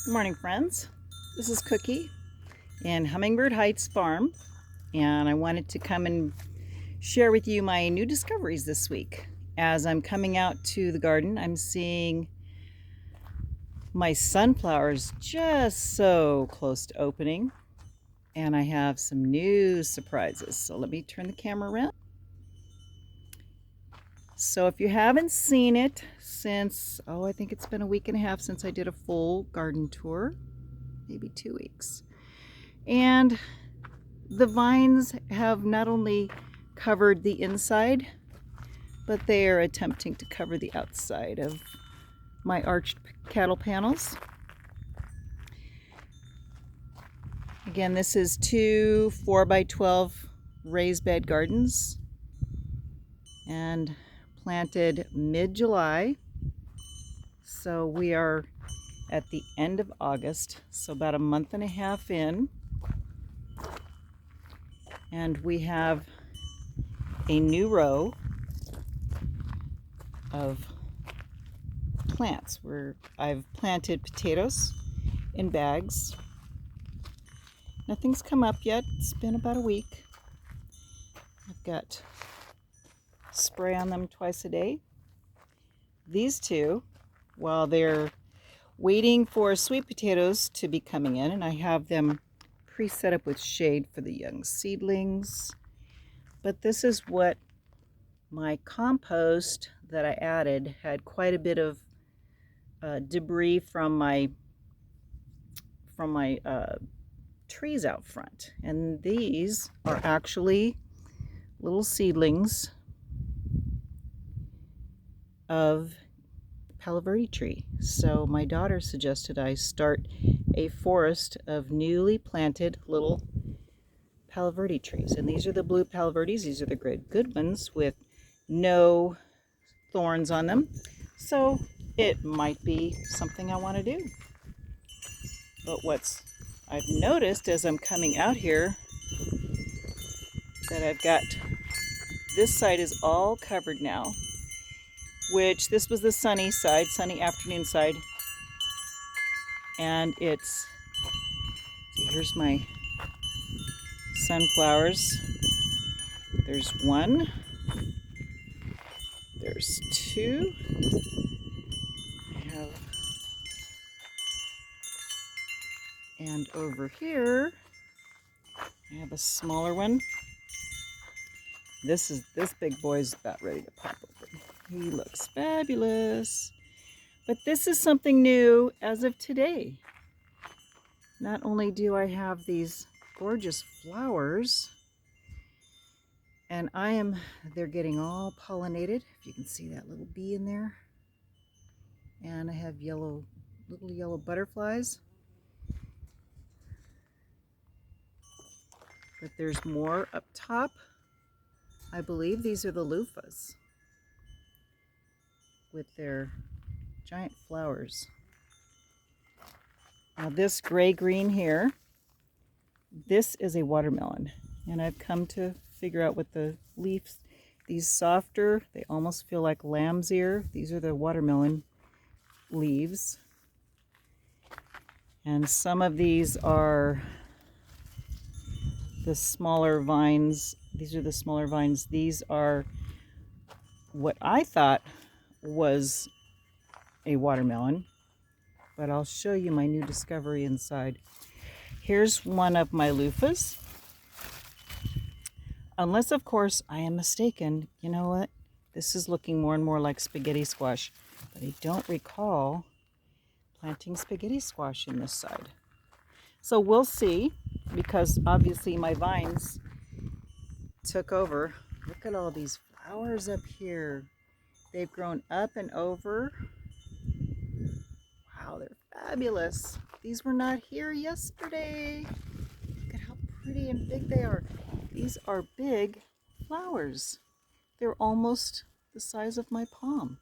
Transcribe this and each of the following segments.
Good morning, friends. This is Cookie in Hummingbird Heights Farm, and I wanted to come and share with you my new discoveries this week. As I'm coming out to the garden, I'm seeing my sunflowers just so close to opening, and I have some new surprises. So let me turn the camera around. So if you haven't seen it since, I think it's been a week and a half since I did a full garden tour, maybe 2 weeks. And the vines have not only covered the inside, but they are attempting to cover the outside of my arched cattle panels. Again, this is 2 4x12 raised bed gardens and planted mid-July. So we are at the end of August, so about a month and a half in. And we have a new row of plants where I've planted potatoes in bags. Nothing's come up yet. It's been about a week. I've got spray on them twice a day. These two, while they're waiting for sweet potatoes to be coming in, and I have them pre-set up with shade for the young seedlings. But this is what my compost that I added had quite a bit of debris from my trees out front, and these are actually little seedlings of Palo Verde tree. So my daughter suggested I start a forest of newly planted little Palo Verde trees, and these are the blue Palo Verdes. These are the good ones with no thorns on them. So it might be something I want to do. But I've noticed as I'm coming out here that I've got this side is all covered now, which this was the sunny side, sunny afternoon side. And here's my sunflowers. There's one, there's two, and over here I have a smaller one. This big boy's about ready to pop open. He looks fabulous. But this is something new as of today. Not only do I have these gorgeous flowers, and they're getting all pollinated. If you can see that little bee in there. And I have little yellow butterflies. But there's more up top. I believe these are the luffas with their giant flowers. Now this gray-green here, this is a watermelon. And I've come to figure out what the leaves, these softer, they almost feel like lamb's ear. These are the watermelon leaves. And some of these are the smaller vines. These are the smaller vines. These are what I thought was a watermelon, but I'll show you my new discovery inside. Here's one of my luffas. Unless, of course, I am mistaken. You know what? This is looking more and more like spaghetti squash, but I don't recall planting spaghetti squash in this side. So we'll see, because obviously my vines took over. Look at all these flowers up here. They've grown up and over. Wow, they're fabulous. These were not here yesterday. Look at how pretty and big they are. These are big flowers. They're almost the size of my palm.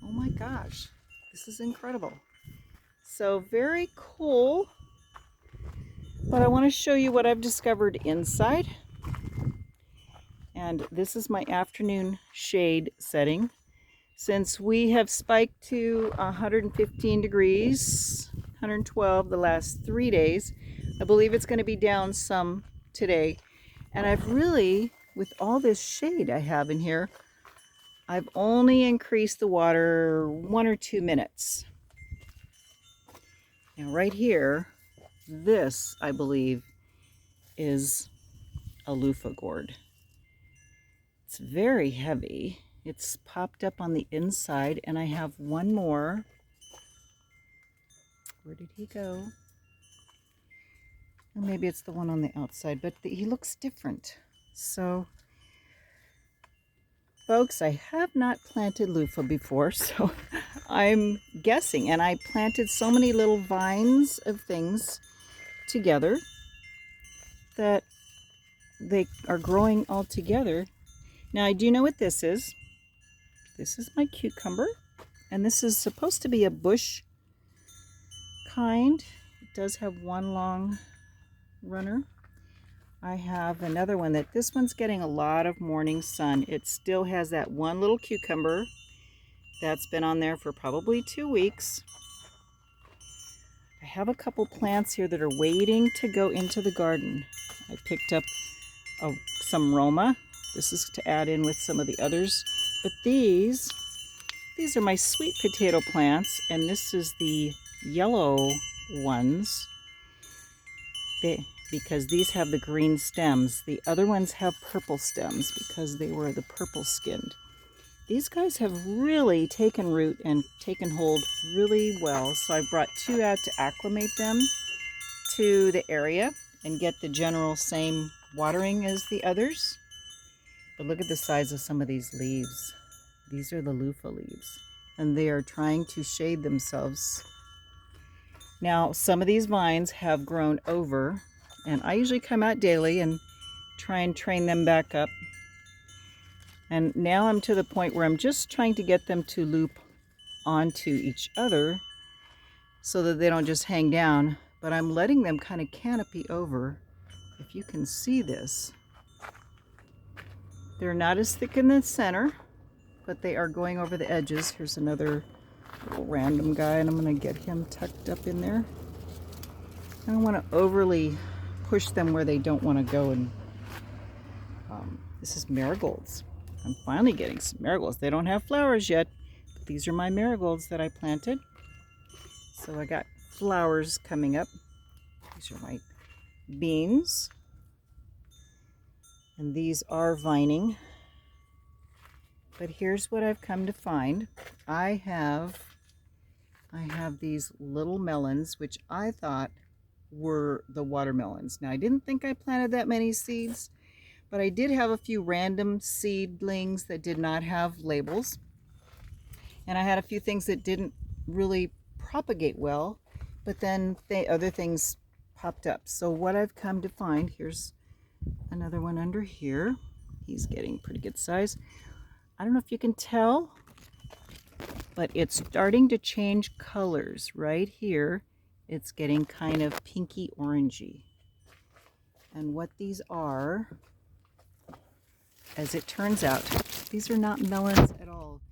Oh my gosh, this is incredible. So very cool. But I want to show you what I've discovered inside. And this is my afternoon shade setting. Since we have spiked to 115 degrees, 112 the last 3 days. I believe it's going to be down some today. And I've really, with all this shade I have in here, I've only increased the water 1 or 2 minutes. Now right here, this, I believe, is a luffa gourd. It's very heavy. It's popped up on the inside, and I have one more. Where did he go? Or maybe it's the one on the outside, but he looks different. So, folks, I have not planted luffa before, so I'm guessing. And I planted so many little vines of things together that they are growing all together. Now, I do know what this is. This is my cucumber, and this is supposed to be a bush kind. It does have one long runner. I have another one that this one's getting a lot of morning sun. It still has that one little cucumber that's been on there for probably 2 weeks. I have a couple plants here that are waiting to go into the garden. I picked up some Roma. This is to add in with some of the others. But these are my sweet potato plants, and this is the yellow ones. Because these have the green stems. The other ones have purple stems because they were the purple skinned. These guys have really taken root and taken hold really well. So I brought 2 out to acclimate them to the area and get the general same watering as the others. But look at the size of some of these leaves. These are the luffa leaves, and they are trying to shade themselves. Now, some of these vines have grown over, and I usually come out daily and try and train them back up. And now I'm to the point where I'm just trying to get them to loop onto each other so that they don't just hang down, but I'm letting them kind of canopy over. If you can see this, they're not as thick in the center, but they are going over the edges. Here's another little random guy, and I'm going to get him tucked up in there. I don't want to overly push them where they don't want to go. And this is marigolds. I'm finally getting some marigolds. They don't have flowers yet, but these are my marigolds that I planted. So I got flowers coming up. These are my beans, and these are vining. But here's what I've come to find. I have these little melons, which I thought were the watermelons. Now, I didn't think I planted that many seeds, but I did have a few random seedlings that did not have labels. And I had a few things that didn't really propagate well, but then other things popped up. So what I've come to find, here's another one under here. He's getting pretty good size. I don't know if you can tell, but it's starting to change colors right here. It's getting kind of pinky orangey. And what these are, as it turns out, these are not melons at all.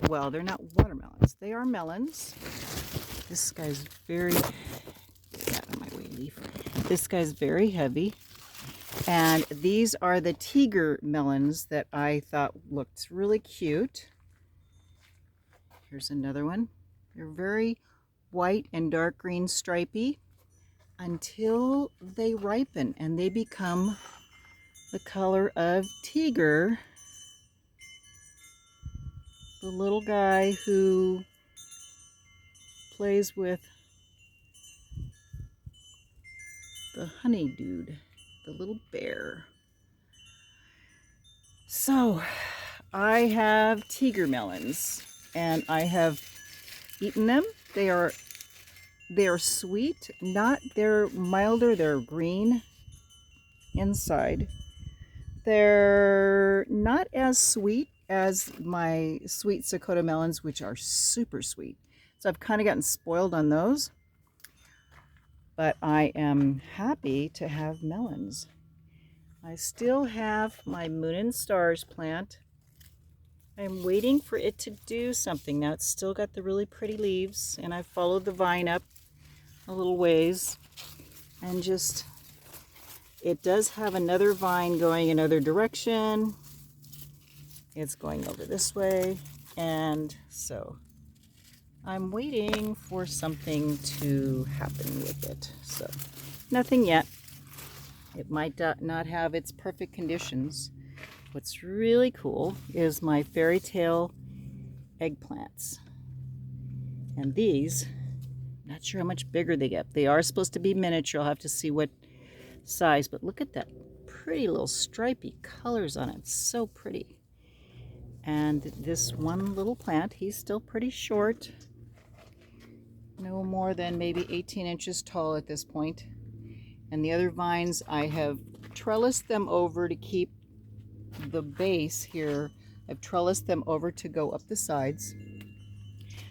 Well, they're not watermelons. They are melons. This guy's very, get out of my way, leaf. This guy's very heavy. And these are the Tigger melons that I thought looked really cute. Here's another one. They're very white and dark green stripy until they ripen and they become the color of Tigger, the little guy who plays with the honey dude, the little bear. So I have Tigger melons, and I have eaten them. They are sweet. They're milder. They're green inside. They're not as sweet as my sweet sakata melons, which are super sweet. So I've kind of gotten spoiled on those. But I am happy to have melons. I still have my Moon and Stars plant. I'm waiting for it to do something. Now it's still got the really pretty leaves, and I followed the vine up a little ways and just, it does have another vine going another direction. It's going over this way, and so I'm waiting for something to happen with it. So nothing yet. It might not have its perfect conditions. What's really cool is my fairy tale eggplants. And these, not sure how much bigger they get. They are supposed to be miniature. I'll have to see what size, but look at that pretty little stripy colors on it. It's so pretty. And this one little plant, he's still pretty short. No more than maybe 18 inches tall at this point. And the other vines, I have trellised them over to keep the base here. I've trellised them over to go up the sides.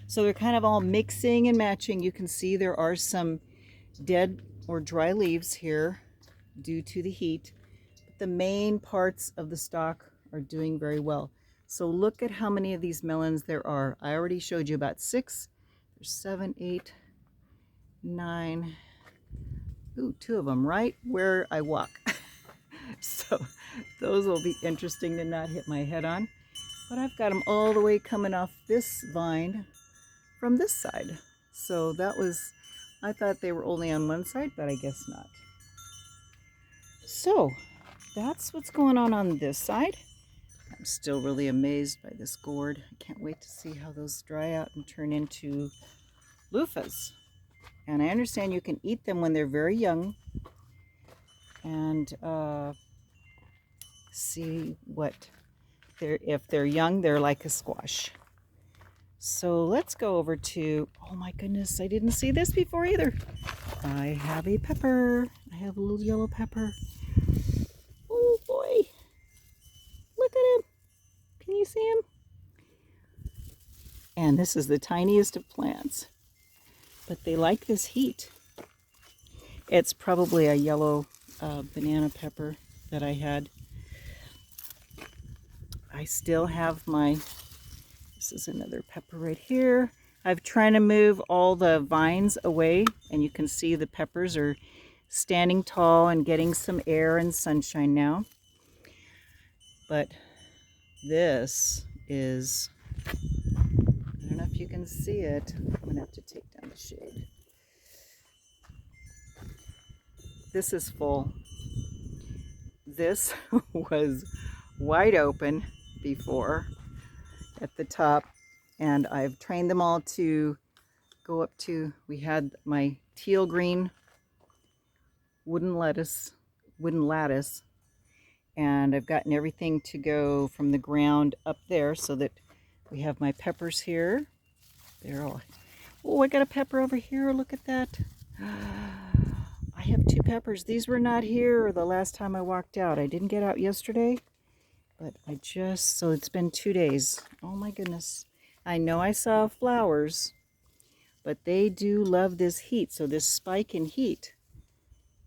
So they're kind of all mixing and matching. You can see there are some dead or dry leaves here due to the heat. But the main parts of the stalk are doing very well. So look at how many of these melons there are. I already showed you about 6. There's 7, 8, 9. Ooh, 2 of them right where I walk. So those will be interesting to not hit my head on. But I've got them all the way coming off this vine from this side. So that was, I thought they were only on one side, but I guess not. So that's what's going on this side. I'm still really amazed by this gourd. I can't wait to see how those dry out and turn into luffas. And I understand you can eat them when they're very young. And see what if they're young, they're like a squash. So let's go over to, oh my goodness, I didn't see this before either. I have a pepper. I have a little yellow pepper. Oh boy, look at him. Can you see him? And this is the tiniest of plants, but they like this heat. It's probably a yellow banana pepper that I had. I still have my, this is another pepper right here. I've tried to move all the vines away, and you can see the peppers are standing tall and getting some air and sunshine now. But this is, I don't know if you can see it. I'm going to have to take down the shade. This is full. This was wide open before at the top, and I've trained them all to go up to, we had my teal green wooden lattice, and I've gotten everything to go from the ground up there so that we have my peppers here. They're all, oh, I got a pepper over here, look at that. I have 2 peppers. These were not here the last time I walked out. I didn't get out yesterday, but I just, so it's been 2 days. Oh my goodness. I know I saw flowers, but they do love this heat. So this spike in heat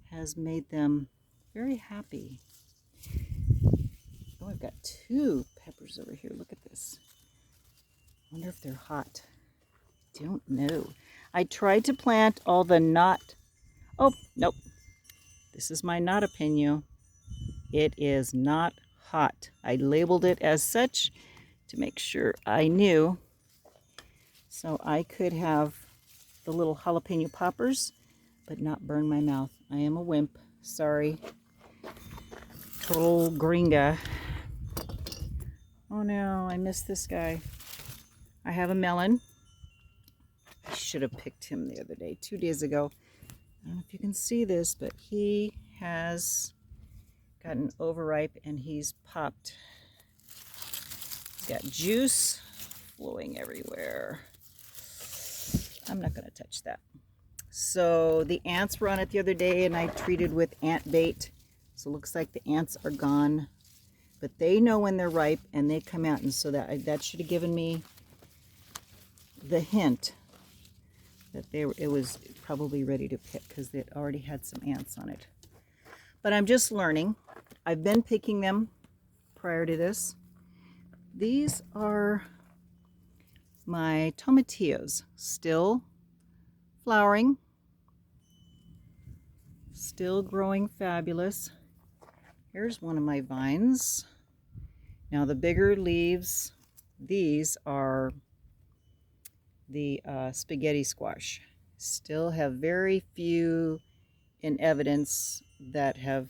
has made them very happy. Oh, I've got 2 peppers over here. Look at this. I wonder if they're hot. I don't know. I tried to plant all the not, oh, nope. This is my not opinion. It is not hot. I labeled it as such to make sure I knew, so I could have the little jalapeno poppers but not burn my mouth. I am a wimp, sorry. Total gringa. Oh no, I missed this guy. I have a melon. I should have picked him the other day, 2 days ago. I don't know if you can see this, but he has gotten overripe and he's popped. He's got juice flowing everywhere. I'm not going to touch that. So the ants were on it the other day and I treated with ant bait. So it looks like the ants are gone. But they know when they're ripe and they come out. And so that should have given me the hint that it was probably ready to pick because it already had some ants on it. But I'm just learning. I've been picking them prior to this. These are my tomatillos, still flowering. Still growing fabulous. Here's one of my vines. Now the bigger leaves, these are the spaghetti squash. Still have very few in evidence that have,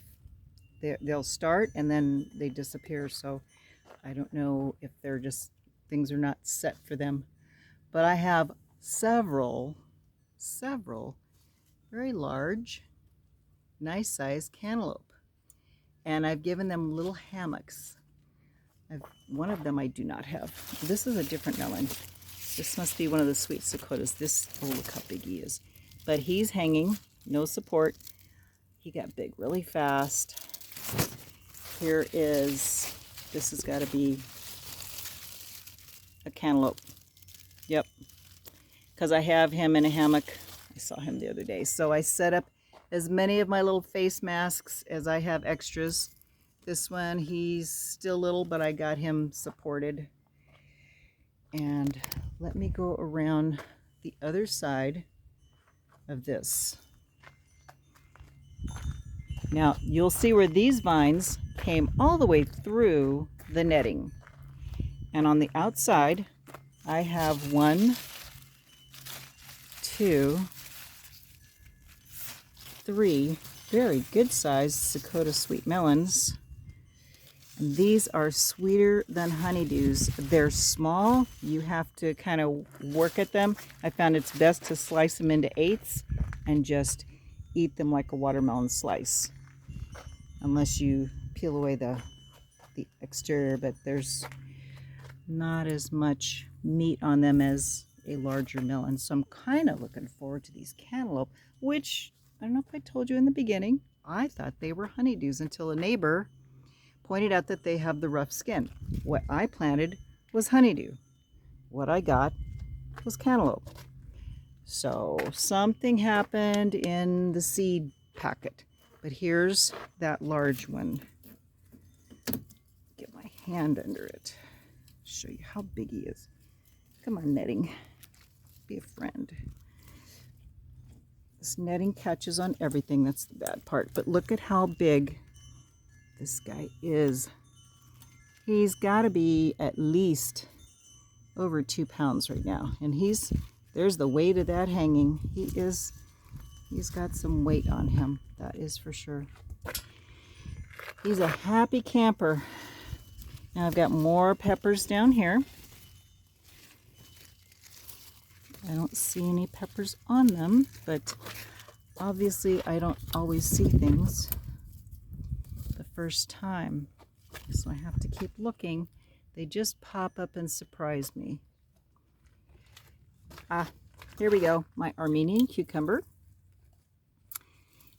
they'll start and then they disappear. So I don't know if they're just, things are not set for them. But I have several very large, nice sized cantaloupe. And I've given them little hammocks. One of them I do not have. This is a different melon. This must be one of the sweet sakotas. This, oh, look how big he is. But he's hanging, no support. He got big really fast. Here is, this has got to be a cantaloupe. Yep. Because I have him in a hammock. I saw him the other day. So I set up as many of my little face masks as I have extras. This one, he's still little, but I got him supported. And let me go around the other side of this. Now, you'll see where these vines came all the way through the netting. And on the outside, I have 1, 2, 3 very good sized Sakota sweet melons. And these are sweeter than honeydews. They're small. You have to kind of work at them. I found it's best to slice them into 8ths and just eat them like a watermelon slice. Unless you peel away the exterior, but there's not as much meat on them as a larger melon. So I'm kind of looking forward to these cantaloupe, which I don't know if I told you in the beginning, I thought they were honeydews until a neighbor pointed out that they have the rough skin. What I planted was honeydew. What I got was cantaloupe. So something happened in the seed packet. But here's that large one. Get my hand under it. Show you how big he is. Come on, netting. Be a friend. This netting catches on everything. That's the bad part. But look at how big this guy is. He's got to be at least over 2 pounds right now. And there's the weight of that hanging. He's got some weight on him. That is for sure. He's a happy camper. Now I've got more peppers down here. I don't see any peppers on them, but obviously I don't always see things the first time, so I have to keep looking. They just pop up and surprise me. Here we go, my Armenian cucumber.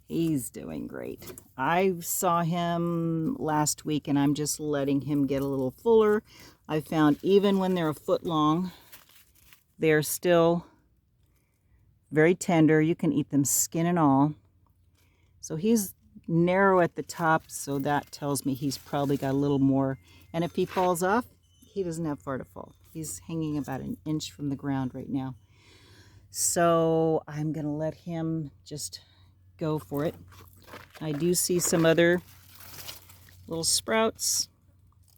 He's doing great. I saw him last week and I'm just letting him get a little fuller. I found even when they're a foot long, they're still very tender. You can eat them skin and all. So he's narrow at the top, so that tells me he's probably got a little more. And if he falls off, he doesn't have far to fall. He's hanging about 1 inch from the ground right now. So I'm gonna let him just go for it. I do see some other little sprouts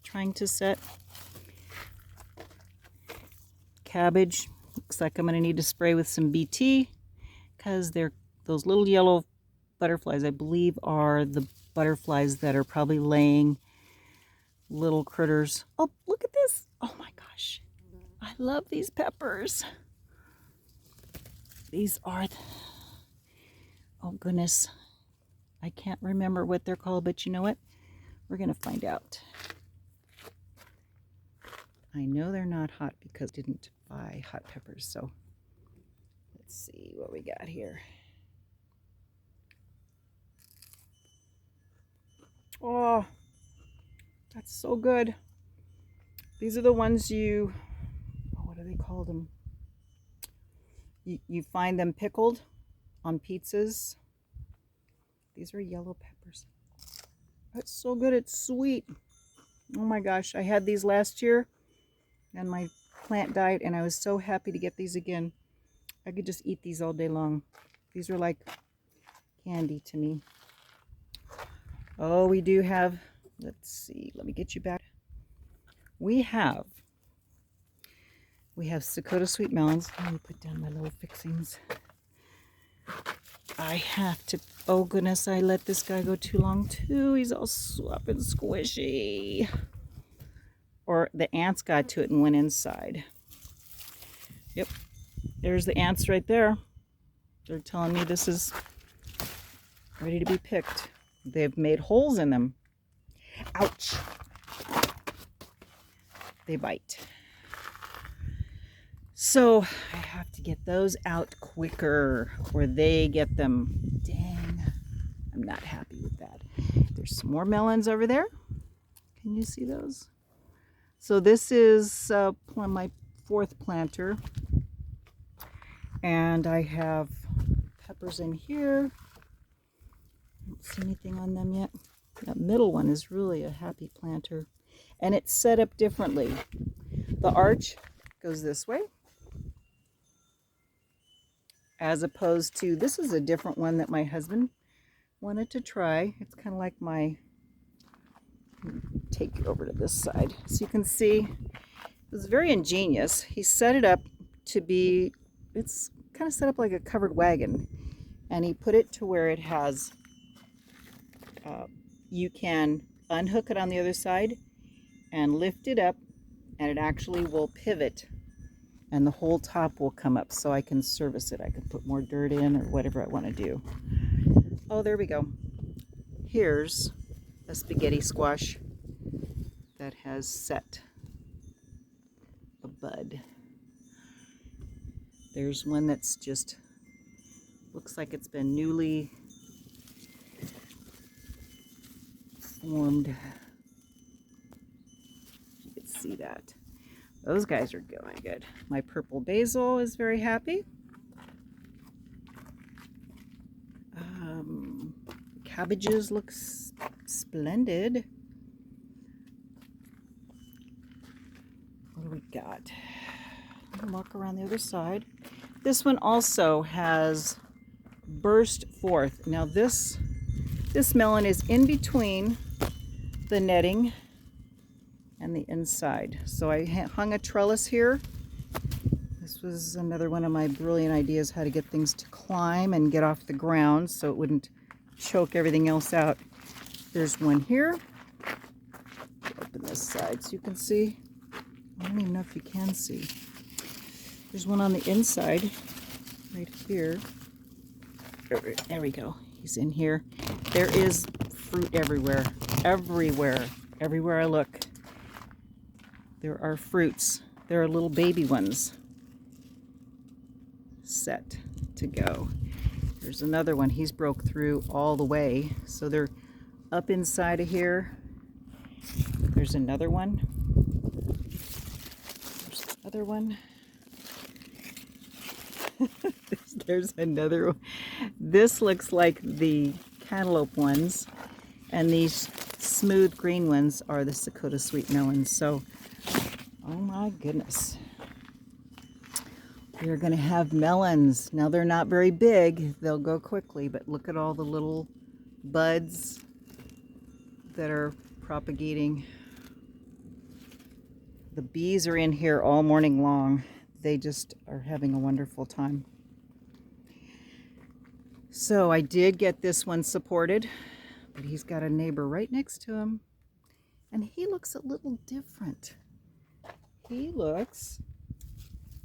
trying to set. Cabbage, looks like I'm gonna need to spray with some BT because they're those little yellow butterflies, I believe, are the butterflies that are probably laying little critters. Oh, look at this. Oh my gosh. I love these peppers. These are, oh goodness. I can't remember what they're called, but you know what? We're going to find out. I know they're not hot because I didn't buy hot peppers, so let's see what we got here. Oh, that's so good. These are the ones what do they call them? You find them pickled on pizzas. These are yellow peppers. That's so good, it's sweet. Oh my gosh, I had these last year and my plant died and I was so happy to get these again. I could just eat these all day long. These are like candy to me. Oh, we do have, let's see, let me get you back. We have sakata sweet melons. Let me put down my little fixings. I have to, oh goodness, I let this guy go too long too. He's all swap and squishy. Or the ants got to it and went inside. Yep, there's the ants right there. They're telling me this is ready to be picked. They've made holes in them. Ouch. They bite. So I have to get those out quicker or they get them. Dang, I'm not happy with that. There's some more melons over there. Can you see those? So this is my 4th planter. And I have peppers in here. I don't see anything on them yet. That middle one is really a happy planter. And it's set up differently. The arch goes this way. As opposed to, this is a different one that my husband wanted to try. It's kind of like my, take you over to this side. So you can see, it was very ingenious. He set it up to be, it's kind of set up like a covered wagon. And he put it to where it has, you can unhook it on the other side and lift it up and it actually will pivot and the whole top will come up so I can service it. I can put more dirt in or whatever I want to do. Oh, there we go. Here's a spaghetti squash that has set a bud. There's one that's just, looks like it's been newly formed. You can see that. Those guys are going good. My purple basil is very happy. Cabbages look splendid. What do we got? Let me walk around the other side. This one also has burst forth. Now this melon is in between the netting and the inside. So I hung a trellis here. This was another one of my brilliant ideas, how to get things to climb and get off the ground so it wouldn't choke everything else out. There's one here. Open this side so you can see. I don't even know if you can see. There's one on the inside, right here. There we go. He's in here. There is fruit everywhere. Everywhere I look. There are fruits. There are little baby ones set to go. There's another one. He's broke through all the way. So they're up inside of here. There's another one. There's another one. There's another one. This looks like the cantaloupe ones. And these smooth green ones are the sakata sweet melons. So, oh my goodness. We're going to have melons. Now they're not very big. They'll go quickly, but look at all the little buds that are propagating. The bees are in here all morning long. They just are having a wonderful time. So I did get this one supported, but he's got a neighbor right next to him. And he looks a little different. He looks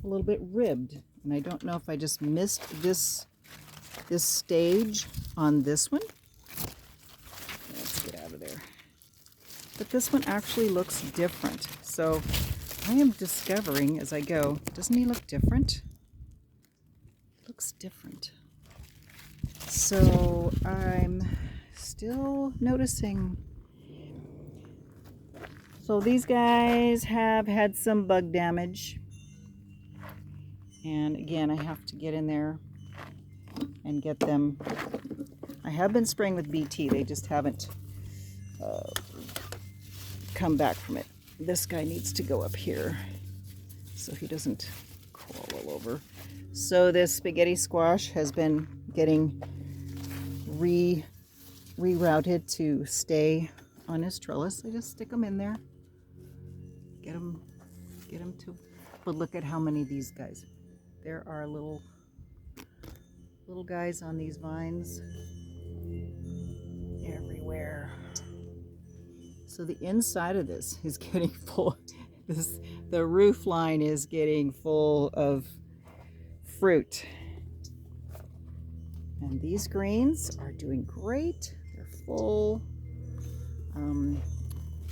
a little bit ribbed. And I don't know if I just missed this stage on this one. Let's get out of there. But this one actually looks different. So I am discovering as I go, doesn't he look different? Looks different. So I'm still noticing. So these guys have had some bug damage. And again, I have to get in there and get them. I have been spraying with BT. They just haven't come back from it. This guy needs to go up here so he doesn't crawl all over. So this spaghetti squash has been getting rerouted to stay on his trellis. I just stick them in there, get them to, but look at how many of these guys. There are little guys on these vines everywhere. So the inside of this is getting full. The roof line is getting full of fruit. And these greens are doing great. They're full.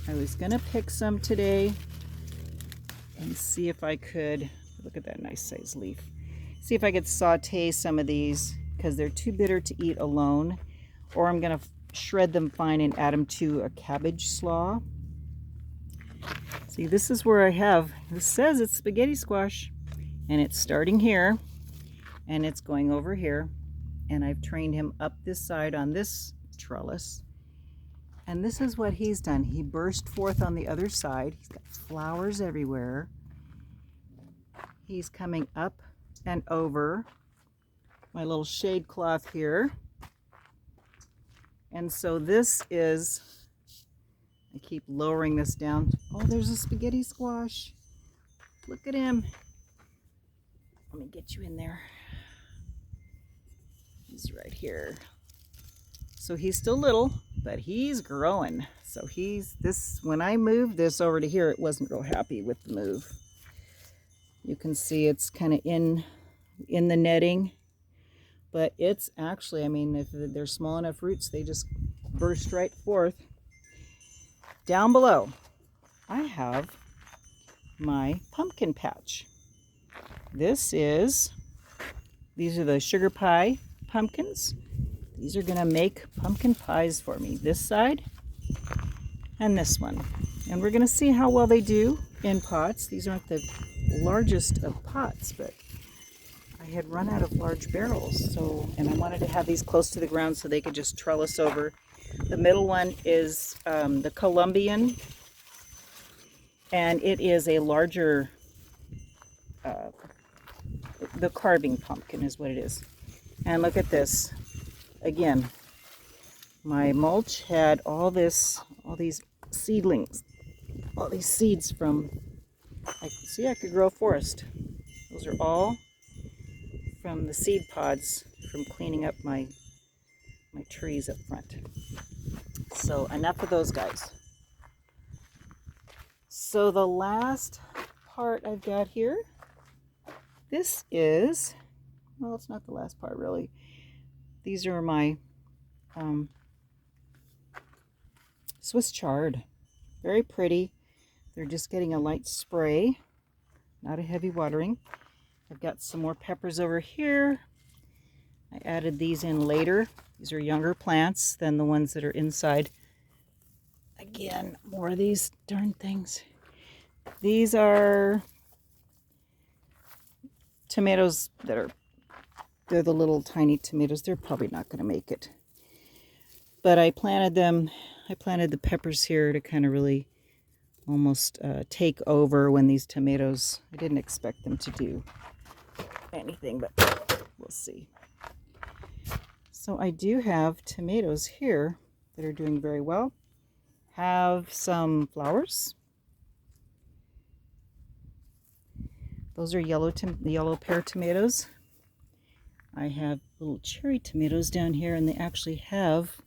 I was gonna pick some today and see if I could, look at that nice size leaf. See if I could saute some of these because they're too bitter to eat alone. Or I'm gonna shred them fine and add them to a cabbage slaw. See, this is where I have, this says it's spaghetti squash, and it's starting here and it's going over here, and I've trained him up this side on this trellis, and this is what he's done. He burst forth on the other side. He's got flowers everywhere. He's coming up and over my little shade cloth here. And so this is, I keep lowering this down. Oh, there's a spaghetti squash. Look at him. Let me get you in there. He's right here. So he's still little, but he's growing. So when I moved this over to here, it wasn't real happy with the move. You can see it's kind of in the netting. But it's actually, I mean, if they're small enough roots, they just burst right forth. Down below, I have my pumpkin patch. These are the sugar pie pumpkins. These are gonna make pumpkin pies for me. This side and this one. And we're gonna see how well they do in pots. These aren't the largest of pots, but I had run out of large barrels, and I wanted to have these close to the ground so they could just trellis over. The middle one is the Colombian, and it is a larger, the carving pumpkin is what it is. And look at this. Again, my mulch had all these seedlings, all these seeds from, I could grow a forest. Those are all from the seed pods from cleaning up my trees up front. So enough of those guys. So the last part I've got here, this is, well, it's not the last part really. These are my Swiss chard. Very pretty. They're just getting a light spray, not a heavy watering. I've got some more peppers over here. I added these in later. These are younger plants than the ones that are inside. Again, more of these darn things. These are tomatoes they're the little tiny tomatoes. They're probably not going to make it. But I planted the peppers here to kind of really almost take over when these tomatoes, I didn't expect them to do anything, but we'll see. So I do have tomatoes here that are doing very well. Have some flowers. Those are yellow pear tomatoes. I have little cherry tomatoes down here, and they actually have,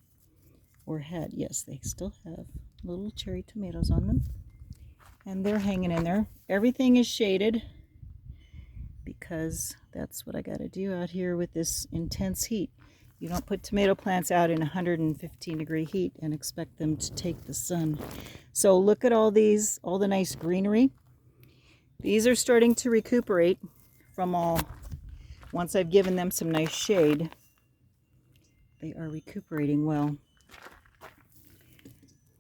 or had, yes, they still have little cherry tomatoes on them. And they're hanging in there. Everything is shaded because that's what I got to do out here with this intense heat. You don't put tomato plants out in 115-degree heat and expect them to take the sun. So look at all these, all the nice greenery. These are starting to recuperate from once I've given them some nice shade. They are recuperating well.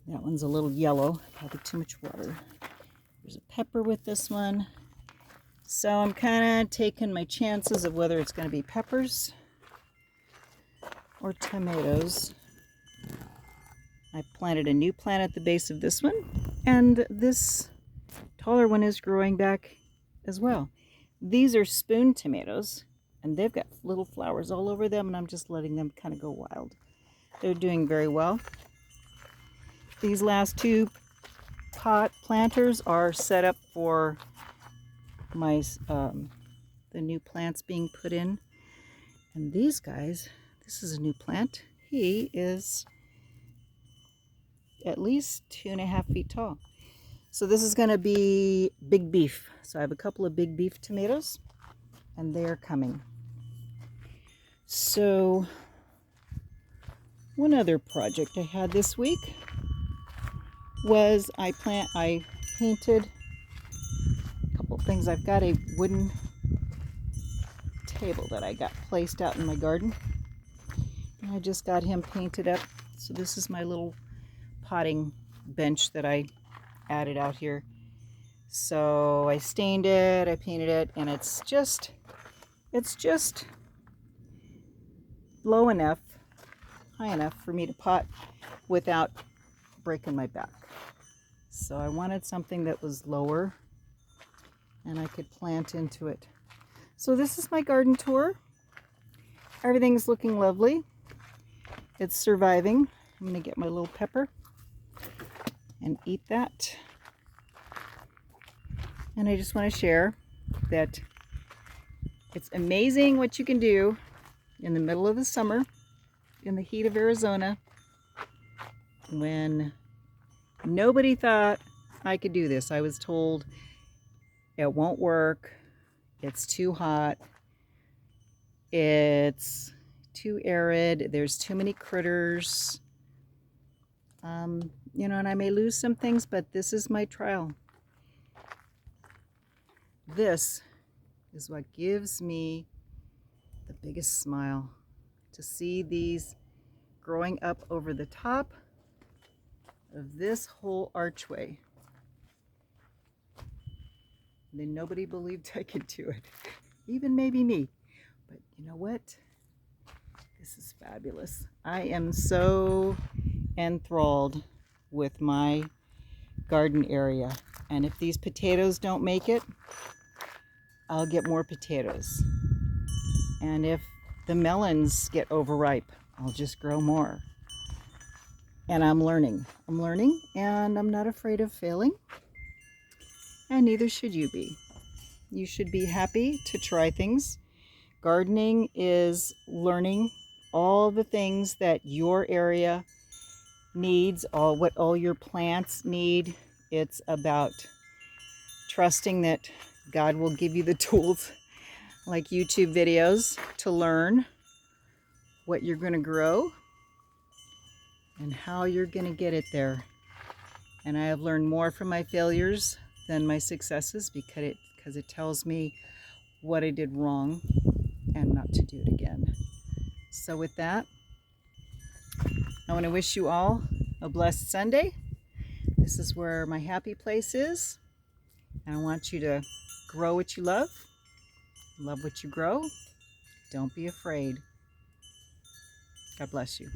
That one's a little yellow, probably too much water. There's a pepper with this one. So I'm kind of taking my chances of whether it's going to be peppers or tomatoes. I planted a new plant at the base of this one, and this taller one is growing back as well. These are spoon tomatoes, and they've got little flowers all over them, and I'm just letting them kind of go wild. They're doing very well. These last two pot planters are set up for my the new plants being put in. And these guys, this is a new plant. He is at least 2.5 feet tall. So this is going to be big beef. So I have a couple of big beef tomatoes, and they are coming. So one other project I had this week was I painted a couple things. I've got a wooden table that I got placed out in my garden, and I just got him painted up. So this is my little potting bench that I added out here. So I stained it, I painted it, and it's just low enough, high enough for me to pot without breaking my back. So I wanted something that was lower and I could plant into it. So this is my garden tour. Everything's looking lovely. It's surviving. I'm gonna get my little pepper and eat that. And I just want to share that it's amazing what you can do in the middle of the summer, in the heat of Arizona, when nobody thought I could do this. I was told it won't work, it's too hot, it's too arid, there's too many critters, you know, and I may lose some things, but this is my trial. This is what gives me the biggest smile, to see these growing up over the top of this whole archway. And then nobody believed I could do it, even maybe me. But you know what? This is fabulous. I am so enthralled with my garden area. And if these potatoes don't make it, I'll get more potatoes. And if the melons get overripe, I'll just grow more. And I'm learning, and I'm not afraid of failing. And neither should you be. You should be happy to try things. Gardening is learning all the things that your area needs, what all your plants need. It's about trusting that God will give you the tools, like YouTube videos, to learn what you're going to grow and how you're going to get it there. And I have learned more from my failures than my successes, because it tells me what I did wrong and not to do it again. So with that, I want to wish you all a blessed Sunday. This is where my happy place is. And I want you to grow what you love what you grow. Don't be afraid. God bless you.